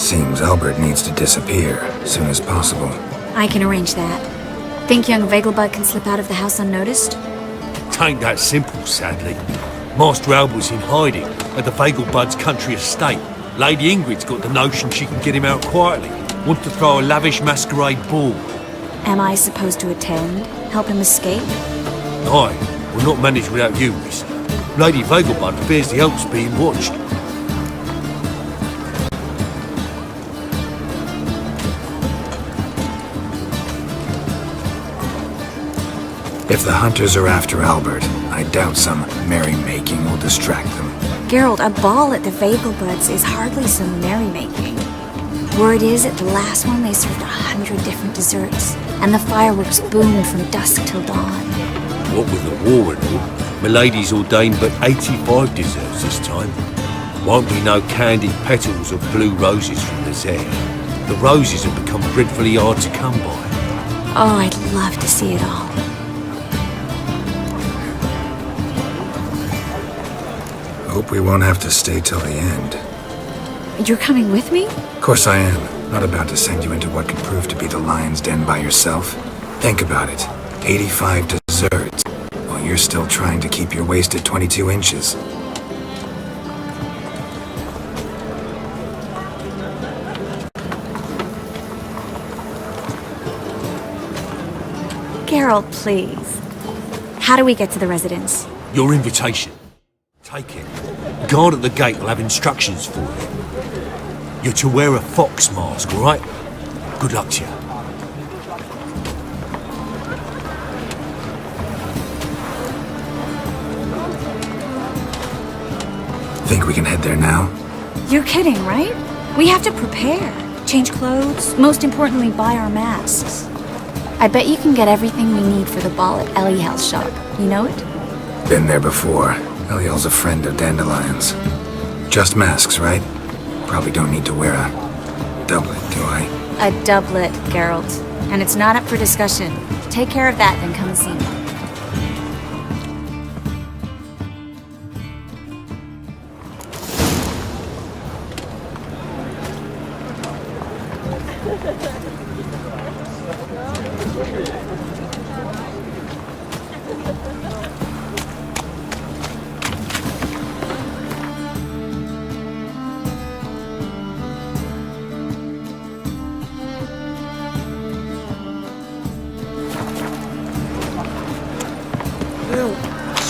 Seems Albert needs to disappear as soon as possible. I can arrange that. Think young Vegelbud can slip out of the house unnoticed? Tain't that simple, sadly. Master Albert's in hiding at the Vegelbud's country estate. Lady Ingrid's got the notion she can get him out quietly. Wants to throw a lavish masquerade ball. Am I supposed to attend? Help him escape? Aye, we'll not manage without you, miss. Lady Vegelbud fears the help's being watched. If the hunters are after Albert, I doubt some merrymaking will distract them. Geralt, a ball at the Vegelbuds is hardly some merrymaking. Word is, at the last one they served 100 different desserts, and the fireworks boomed from dusk till dawn. What with the war and all, Milady's ordained but 85 desserts this time. Won't be no candied petals or blue roses from the Zaire. The roses have become dreadfully hard to come by. Oh, I'd love to see it all. Hope we won't have to stay till the end. You're coming with me? Of course I am. Not about to send you into what could prove to be the lion's den by yourself. Think about it. 85 desserts, while you're still trying to keep your waist at 22 inches. Geralt, please. How do we get to the residence? Your invitation. Take it. Guard at the gate will have instructions for you. You're to wear a fox mask, all right? Good luck to you. Think we can head there now? You're kidding, right? We have to prepare. Change clothes, most importantly, buy our masks. I bet you can get everything we need for the ball at Eliel's shop. You know it? Been there before. Eliel's a friend of Dandelion's. Just masks, right? Probably don't need to wear a doublet, do I? A doublet, Geralt. And it's not up for discussion. Take care of that, then come and see me.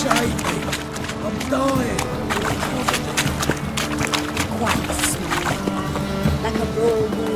Save me! I'm dying! Quite smooth, like a full moon.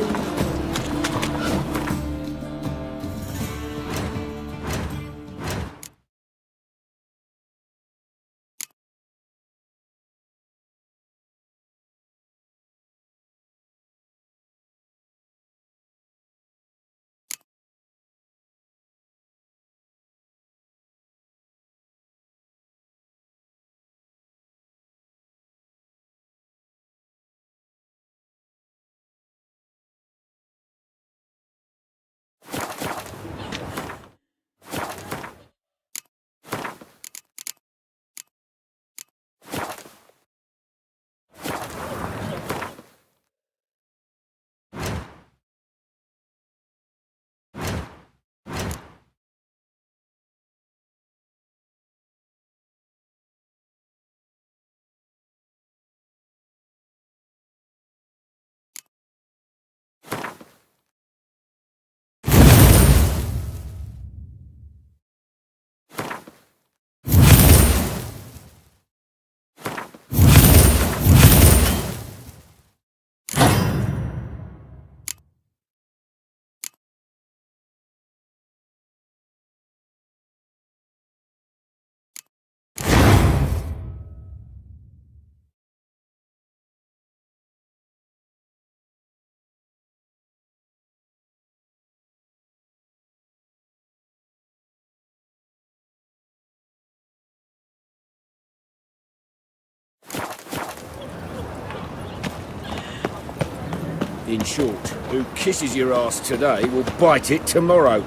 In short, who kisses your ass today will bite it tomorrow.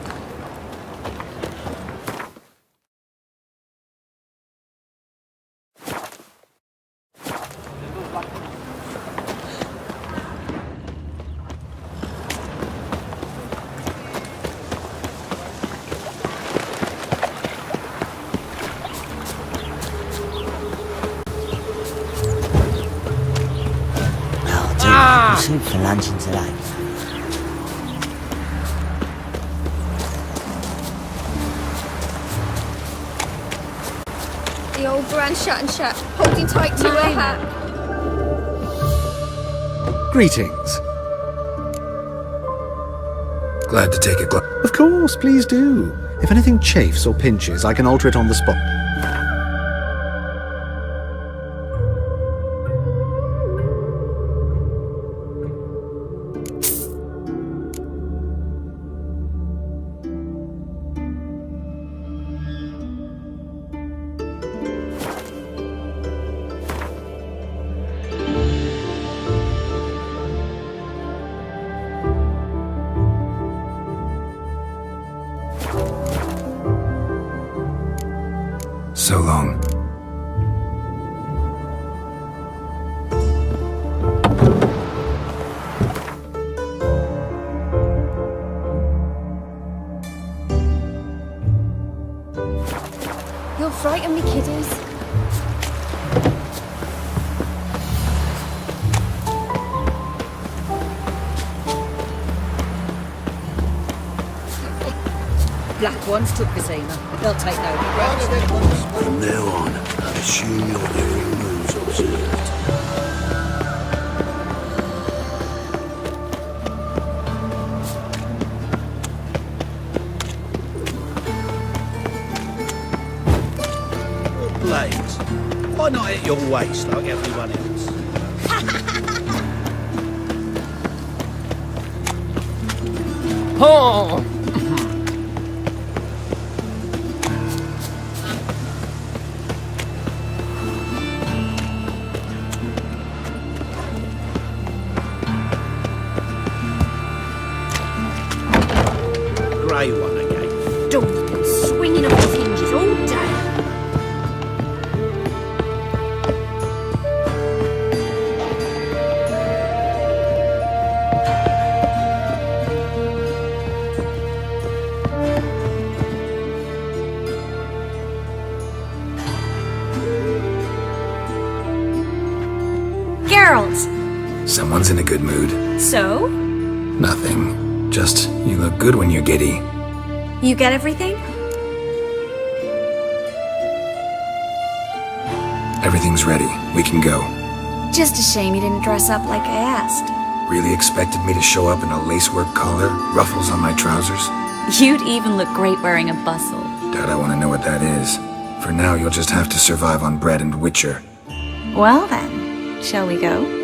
soup for luncheon today. The old Baron shut and shut, holding tight to her hat. Greetings. Glad to take a glass. Of course, please do. If anything chafes or pinches, I can alter it on the spot. So long. You'll frighten me, kiddies. Black ones took Vizima. They'll take no regrets. From now on, I assume your every move's observed. Blades, why not at your waist like everyone else? Oh! Grey one again. Door's been swinging off its hinges all day. Geralt! Someone's in a good mood. So? Nothing. Just, you look good when you're giddy. You get everything? Everything's ready. We can go. Just a shame you didn't dress up like I asked. Really expected me to show up in a lacework collar, ruffles on my trousers? You'd even look great wearing a bustle. Doubt I want to know what that is. For now, you'll just have to survive on bread and witcher. Well then, shall we go?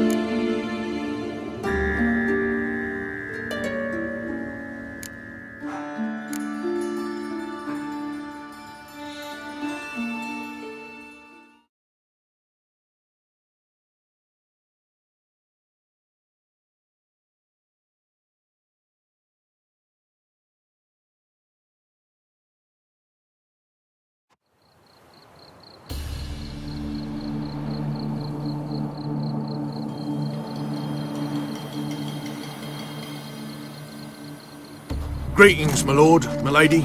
Greetings, my lord, my lady.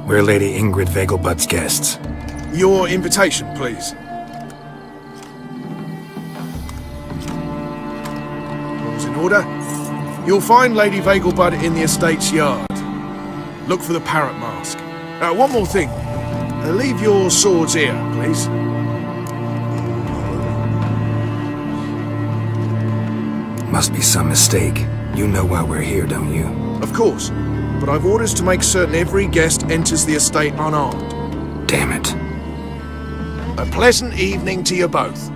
We're Lady Ingrid Vegelbud's guests. Your invitation, please. All's in order. You'll find Lady Vegelbud in the estate's yard. Look for the parrot mask. One more thing. Leave your swords here, please. Must be some mistake. You know why we're here, don't you? Of course. But I've orders to make certain every guest enters the estate unarmed. Damn it. A pleasant evening to you both.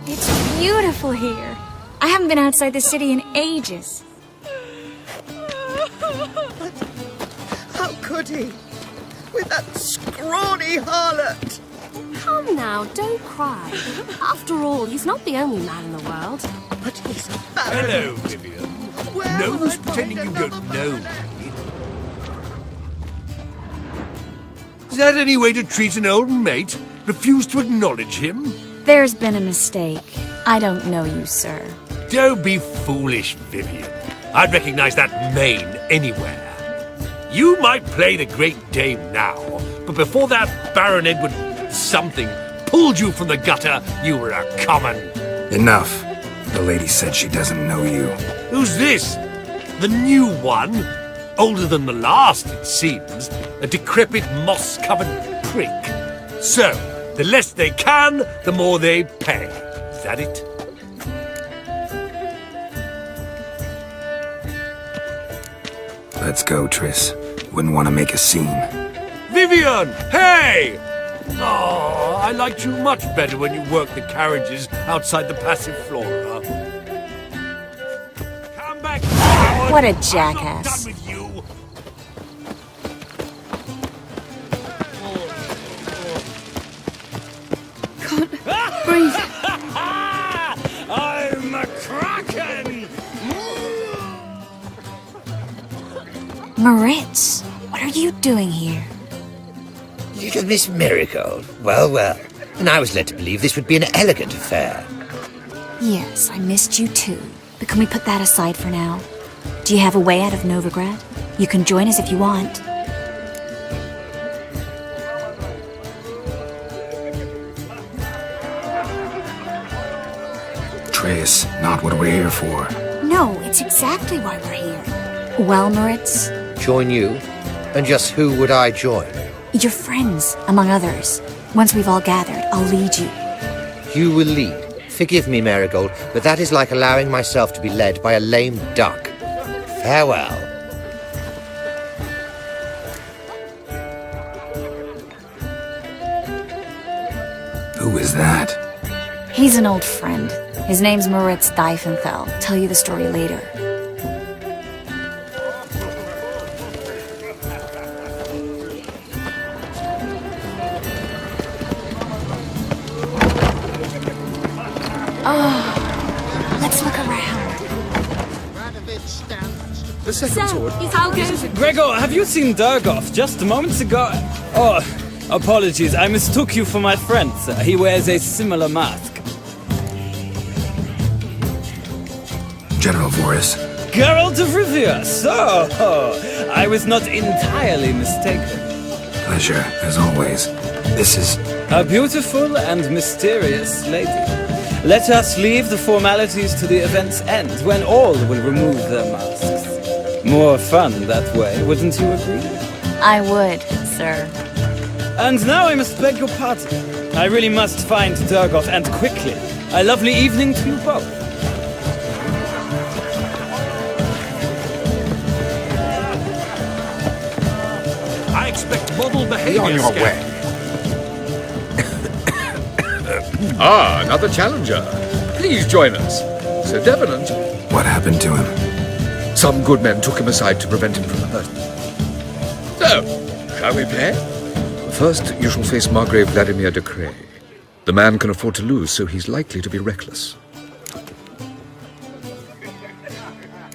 It's beautiful here. I haven't been outside the city in ages. How could he? With that scrawny harlot! Come now, don't cry. After all, he's not the only man in the world. But he's a Hello, Vivian. Where No will I use pretending you find don't another know man? me. Is that any way to treat an old mate? Refuse to acknowledge him? There's been a mistake. I don't know you, sir. Don't be foolish, Vivian. I'd recognize that mane anywhere. You might play the Great Dame now, but before that Baron Edward something pulled you from the gutter, you were a common. Enough. The lady said she doesn't know you. Who's this? The new one? Older than the last, it seems. A decrepit, moss-covered prick. So, the less they can, the more they pay. Is that it? Let's go, Triss. Wouldn't want to make a scene. Vivian! Hey! Oh, I liked you much better when you worked the carriages outside the Passiflora. Come back! What a I'm not jackass. done with you. Breathe. I'm a kraken! Moritz, what are you doing here? Little Miss Marigold. Well, well. And I was led to believe this would be an elegant affair. Yes, I missed you too. But can we put that aside for now? Do you have a way out of Novigrad? You can join us if you want. Triss, not what we're here for. No, it's exactly why we're here. Well, Moritz, Join you? And just who would I join? your friends, among others. Once we've all gathered, I'll lead you. You will lead. Forgive me, Marigold, but that is like allowing myself to be led by a lame duck. Farewell. Who is that? He's an old friend. His name's Moritz Diefenthal. Tell you the story later. Oh, let's look around. The second sword. Is how goes? Gregor, have you seen Durgoff just moments ago? Oh, apologies, I mistook you for my friend, sir. He wears a similar mask. General Voris. Geralt of Rivia, so I was not entirely mistaken. Pleasure, as always. This is... A beautiful and mysterious lady. Let us leave the formalities to the event's end, when all will remove their masks. More fun that way, wouldn't you agree? I would, sir. And now I must beg your pardon. I really must find Durgoff, and quickly. A lovely evening to you both. I expect model behavior. Be on your Scan. way. Ah, another challenger. Please join us. Sir Devenant. What happened to him? Some good men took him aside to prevent him from hurt. So, shall we play? First, you shall face Margrave Vladimir de Cray. The man can afford to lose, so he's likely to be reckless.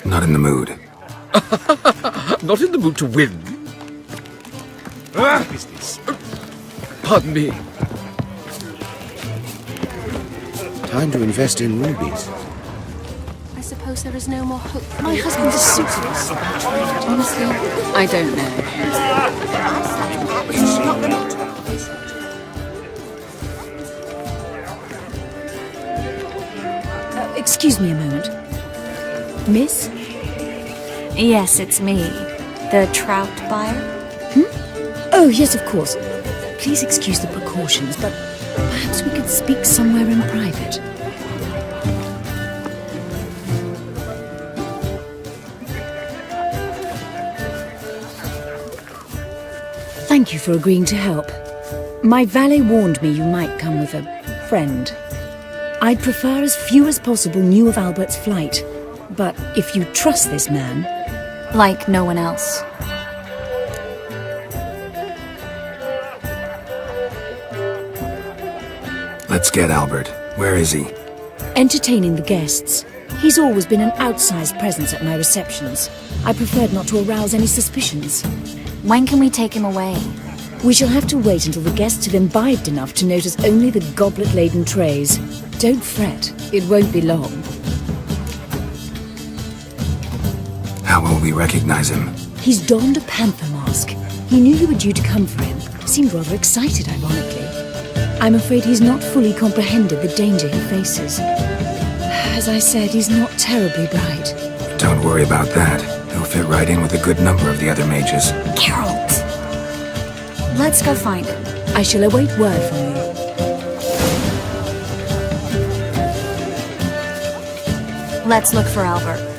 Not in the mood. Not in the mood to win. What is this? Pardon me. Time to invest in rubies. I suppose there is no more hope. My husband is suitless. Honestly, I don't know. Excuse me a moment. Miss? Yes, it's me. The trout buyer? Oh, yes, of course. Please excuse the precautions, but perhaps we could speak somewhere in private. Thank you for agreeing to help. My valet warned me you might come with a friend. I'd prefer as few as possible knew of Albert's flight, but if you trust this man... Like no one else. Let's get Albert. Where is he? Entertaining the guests. He's always been an outsized presence at my receptions. I preferred not to arouse any suspicions. When can we take him away? We shall have to wait until the guests have imbibed enough to notice only the goblet-laden trays. Don't fret, it won't be long. How will we recognize him? He's donned a panther mask. He knew you were due to come for him. Seemed rather excited, ironically. I'm afraid he's not fully comprehended the danger he faces. As I said, he's not terribly bright. Don't worry about that. He'll fit right in with a good number of the other mages. Geralt! Let's go find him. I shall await word from you. Let's look for Albert.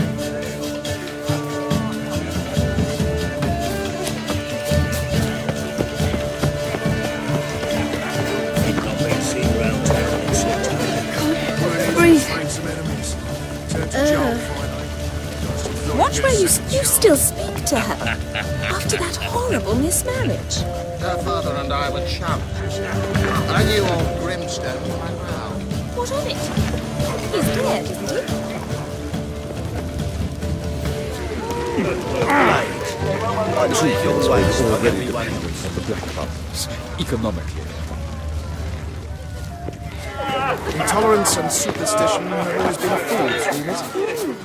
Watch where you still speak to her. After that horrible mismarriage. Her father and I were chums. I knew old Grimstone from my brow. What of it? He's dead, isn't he? Economically. Intolerance and superstition have always been a fool's religion.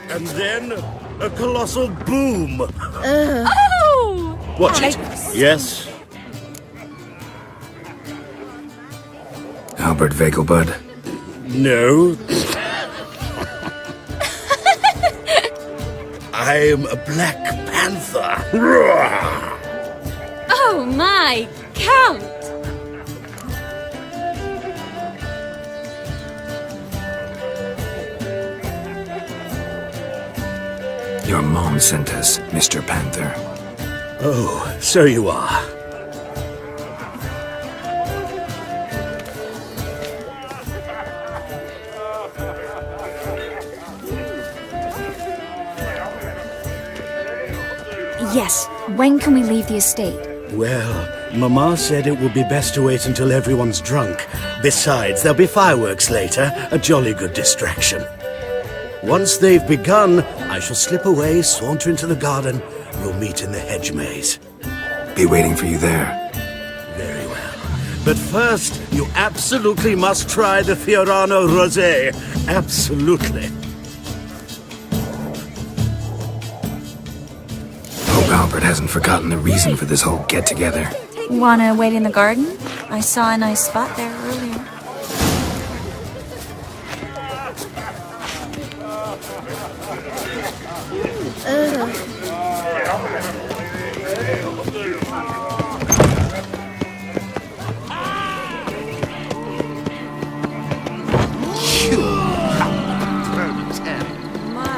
And then a colossal boom. Oh! Watch it. Yes. Albert Vegelbud. No. I'm a Black Panther. Oh my, Count! Your mom sent us, Mr. Panther. Oh, so you are. Yes, when can we leave the estate? Well, Mama said it would be best to wait until everyone's drunk. Besides, there'll be fireworks later, a jolly good distraction. Once they've begun, I shall slip away, saunter into the garden. We'll meet in the hedge maze. Be waiting for you there. Very well. But first, you absolutely must try the Fiorano Rosé. Absolutely. Hope Albert hasn't forgotten the reason for this whole get-together. Wanna wait in the garden? I saw a nice spot there earlier.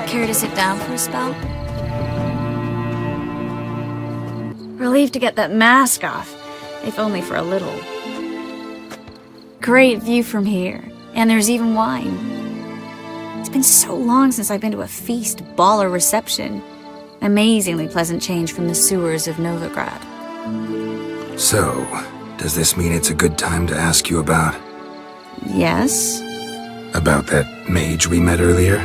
Care to sit down for a spell? Relieved to get that mask off, if only for a little. Great view from here, and there's even wine. It's been so long since I've been to a feast, ball, or reception. Amazingly pleasant change from the sewers of Novigrad. So, does this mean it's a good time to ask you about... Yes? About that mage we met earlier?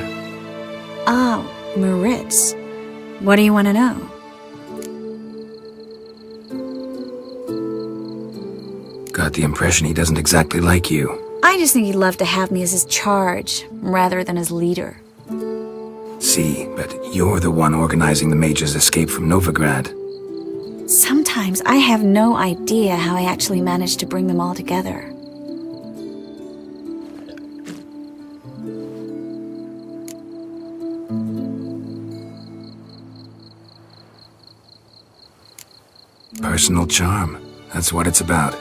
Oh, Moritz. What do you want to know? Got the impression he doesn't exactly like you. I just think he'd love to have me as his charge, rather than his leader. See, but you're the one organizing the mage's escape from Novigrad. Sometimes I have no idea how I actually managed to bring them all together. Personal charm. That's what it's about.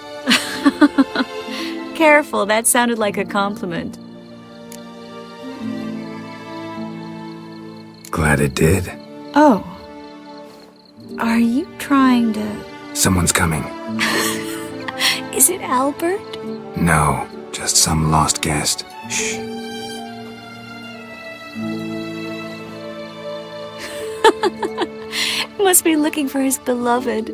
Careful, that sounded like a compliment. Glad it did. Oh. Are you trying to... Someone's coming. Is it Albert? No, just some lost guest. Shh. Must be looking for his beloved.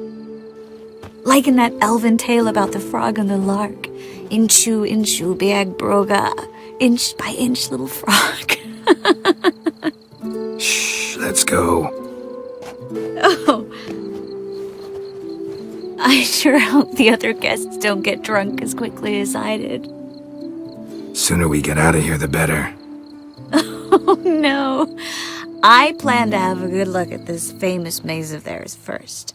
Like in that elven tale about the frog and the lark. Inchu, inchu, biag broga. Inch by inch, little frog. Shh, let's go. Oh. I sure hope the other guests don't get drunk as quickly as I did. Sooner we get out of here, the better. Oh, no. I plan to have a good look at this famous maze of theirs first.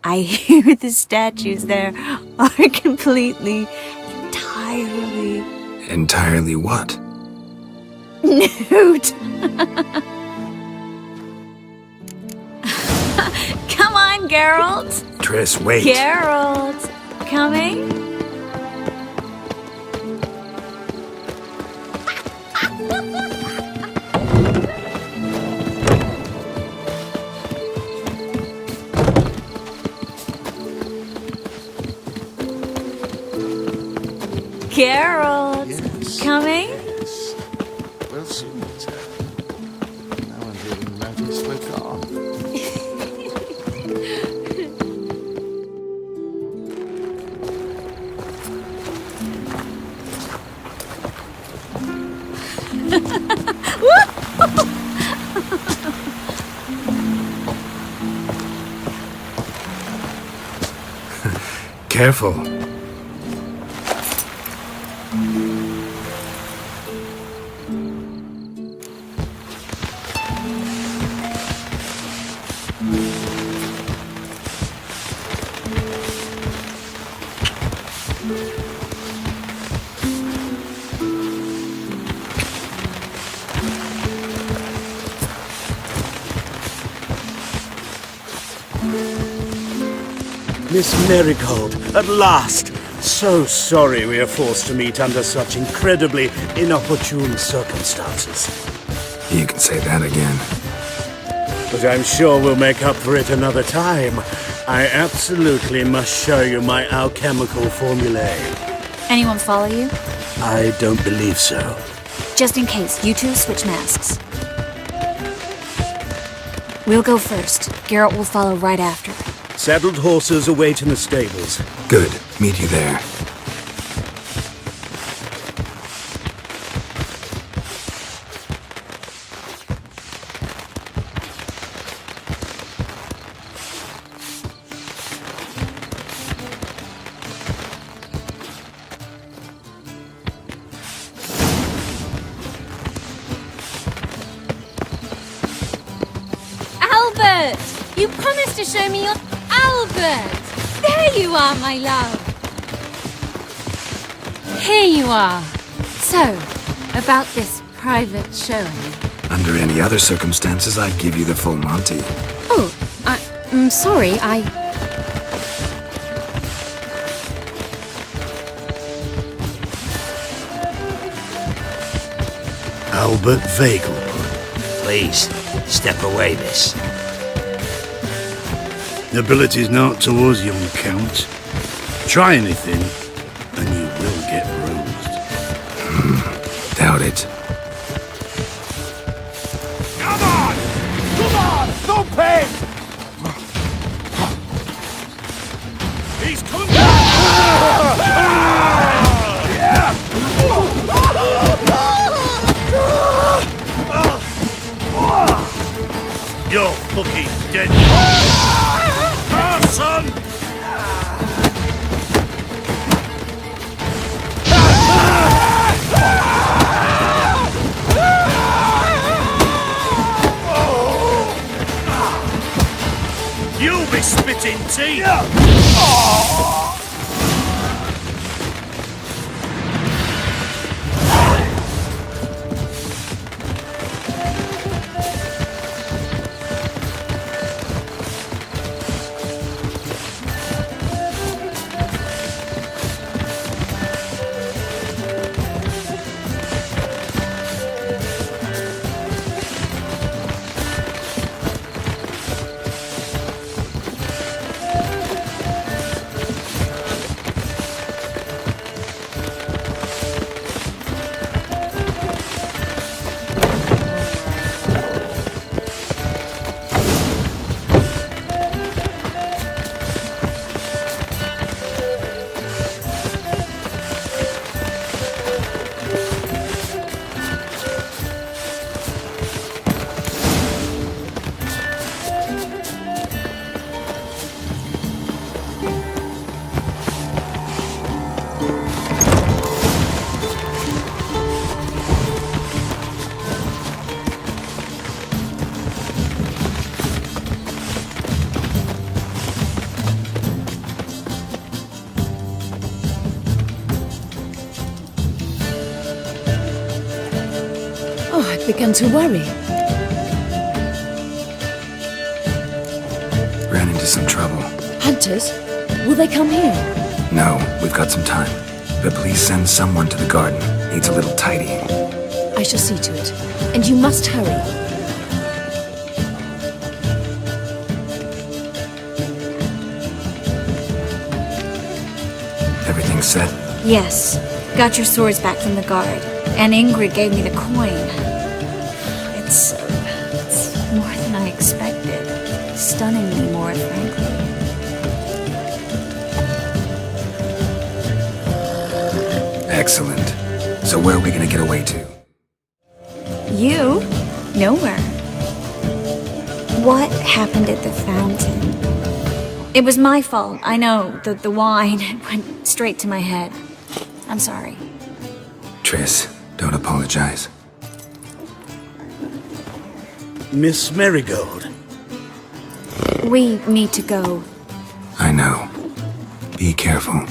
I hear the statues there are completely, entirely... Entirely what? Newt! Come on, Geralt! Triss, wait. Geralt! Coming? Geralt! Yes. Coming? Yes. We'll soon return. No one's even noticed we're gone. Careful. Miss Marigold, at last! So sorry we are forced to meet under such incredibly inopportune circumstances. You can say that again. But I'm sure we'll make up for it another time. I absolutely must show you my alchemical formulae. Anyone follow you? I don't believe so. Just in case, you two switch masks. We'll go first. Geralt will follow right after. Saddled horses await in the stables. Good. Meet you there. Albert! You promised to show me your... Albert! There you are, my love! Here you are. So, about this private showing. Under any other circumstances, I'd give you the full Monty. Oh, I'm sorry, Albert Vegelbud. Please, step away, miss. Nobility's not towards young Count. Try anything, and you will get bruised. Doubt it. Come on! Come on! Stupid! He's coming! You're fucking dead. Son! You'll be spitting teeth! begun to worry. Ran into some trouble. Hunters? Will they come here? No, we've got some time. But please send someone to the garden. Needs a little tidying. I shall see to it. And you must hurry. Everything set? Yes. Got your swords back from the guard. And Ingrid gave me the coin. It's more than I expected. Stunningly more, frankly. Excellent. So where are we gonna get away to? You? Nowhere. What happened at the fountain? It was my fault, I know. The wine went straight to my head. I'm sorry. Triss, don't apologize. Miss Marigold. We need to go. I know. Be careful.